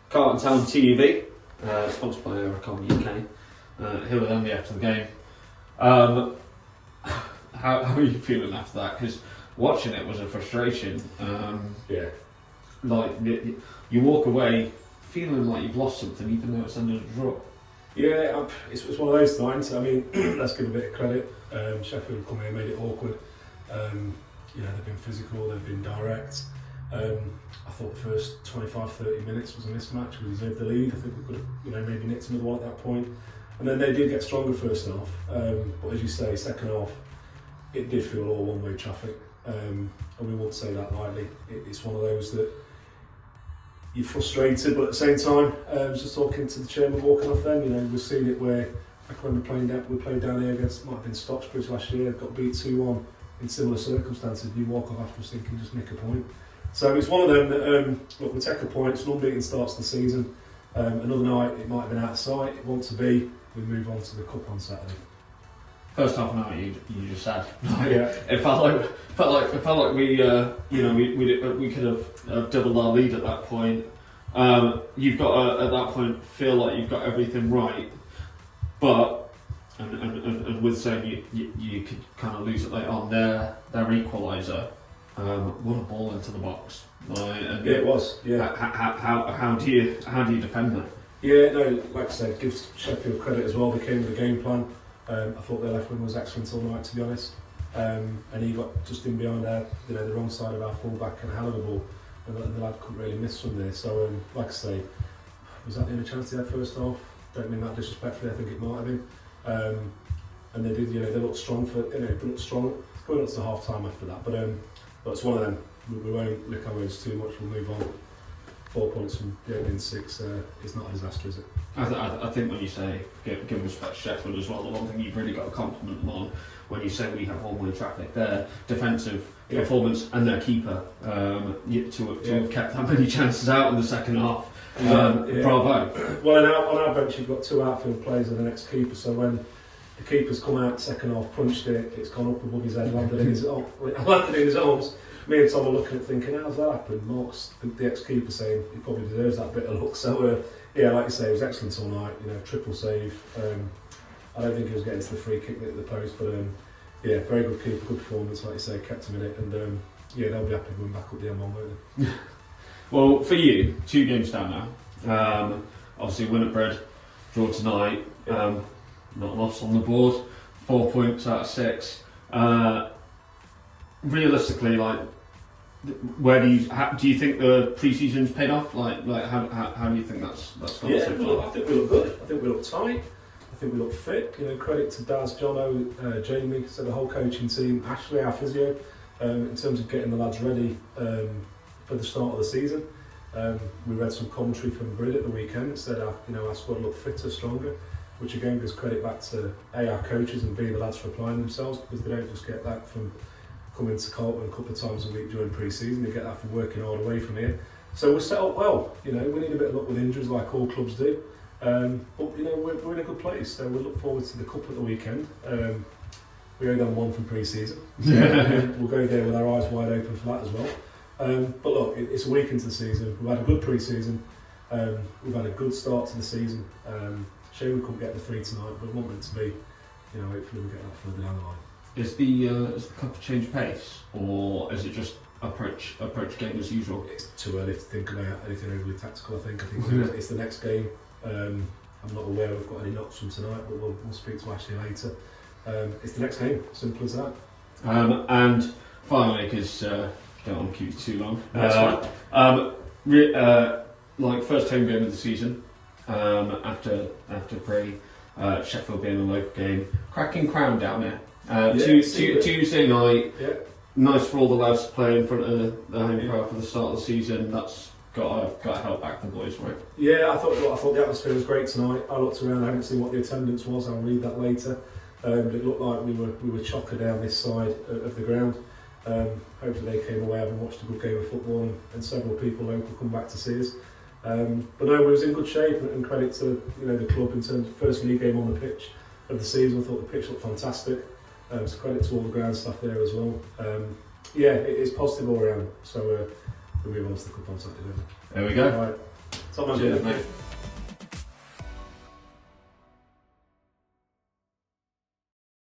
Carlton Town TV, sponsored by Aerocom UK. Here with Andy after the game. How are you feeling after that? Because watching it was a frustration. Yeah. Like you walk away feeling like you've lost something, even though it's under the draw. Yeah, it's one of those times. I mean, let's give a bit of credit. Sheffield come here, made it awkward. They've been physical, they've been direct. I thought the first 25-30 minutes was a mismatch. We deserved the lead. I think we could have, maybe nicked another one at that point. And then they did get stronger first half. But as you say, second half, it did feel all one-way traffic. And we won't say that lightly. It's one of those that you're frustrated, but at the same time, I was just talking to the chairman walking off then. We've seen it where, back when we played down here against, might have been Stocksbridge last year, got beat 2-1 in similar circumstances. You walk off afterwards thinking, just nick a point. So it's one of them that, we'll take a point. It's an unbeaten start to the season. Another night, it might have been out of sight. It wants to be. We move on to the cup on Saturday. First half an hour, you just said. Yeah. It felt like we could have doubled our lead at that point. You've got to, at that point, feel like you've got everything right, but and with saying you could kind of lose it later on. Their equaliser. What a ball into the box! Yeah, it was. Yeah. How do you defend that? Yeah, no. Like I said, gives Sheffield credit as well. They came with a game plan. I thought their left wing was excellent all night, to be honest. And he got just in behind the wrong side of our full-back and a hell of a ball, and the lad couldn't really miss from there. So, like I say, was that the only chance they had first half? Don't mean that disrespectfully. I think it might have been. And they did. They looked strong for. They looked strong going up to half time after that. But it's one of them. We won't lick our words too much. We'll move on. 4 points from the opening 6 is not a disaster, is it? I think when you say give respect to Sheffield as well, the one thing you've really got to compliment them on when you say we have one-way traffic, their defensive performance and their keeper to have kept that many chances out in the second half. Bravo. Well, on our bench you've got 2 outfield players and an ex-keeper, so when the keeper's come out second half, punched it, it's gone up above his head, landed in his arms. Me and Tom are looking at thinking, how's that happened? Mark's the ex-keeper saying he probably deserves that bit of luck. So like you say, it was excellent all night. Triple save. I don't think he was getting to the free kick at the post, but very good keeper, good performance. Like you say, kept him in it, and they'll be happy going back up the M1, won't they? Well, for you, 2 games down now. Obviously, win at Bread, draw tonight. Not a loss on the board. 4 points out of 6. Realistically, where do you think the pre-season's paid off? How do you think that's gone? Yeah, I think we look good. I think we look tight. I think we look fit. Credit to Daz, Jono, Jamie, so the whole coaching team, Ashley, our physio, in terms of getting the lads ready for the start of the season. We read some commentary from Brid at the weekend that said our squad looked fitter, stronger, which again gives credit back to our coaches and B, the lads for applying themselves, because they don't just get that from coming to Carlton a couple of times a week during pre-season. They get that from working hard away from here. So we're set up well. We need a bit of luck with injuries like all clubs do. But we're in a good place. So we look forward to the cup at the weekend. We owe them one from pre-season. We'll go there with our eyes wide open for that as well. But look, it's a week into the season. We've had a good pre-season. We've had a good start to the season. Shame we couldn't get the 3 tonight, but we want it to be. Hopefully we'll get that further down the line. Is the cup change pace, or is it just approach game as usual? It's too early to think about anything overly tactical. I think it's the next game. I'm not aware we've got any knocks from tonight, but we'll speak to Ashley later. It's the next game, simple as that. And finally, because don't want to keep you too long. First home game of the season after pre Sheffield being a local game, cracking crowd down there. Tuesday night, nice for all the lads to play in front of the home crowd for the start of the season. That's got to help back the boys, right? Yeah, I thought the atmosphere was great tonight. I looked around, I haven't seen what the attendance was. I'll read that later. But it looked like we were chocker down this side of the ground. Hopefully they came away having watched a good game of football, and several people local come back to see us. But no, we was in good shape, and credit to the club in terms of first league game on the pitch of the season. I thought the pitch looked fantastic. So credit to all the ground staff there as well. Yeah, it's positive all around. So we'll move on to the cup on Saturday. There we go. All right. Top man. Cheers, mate.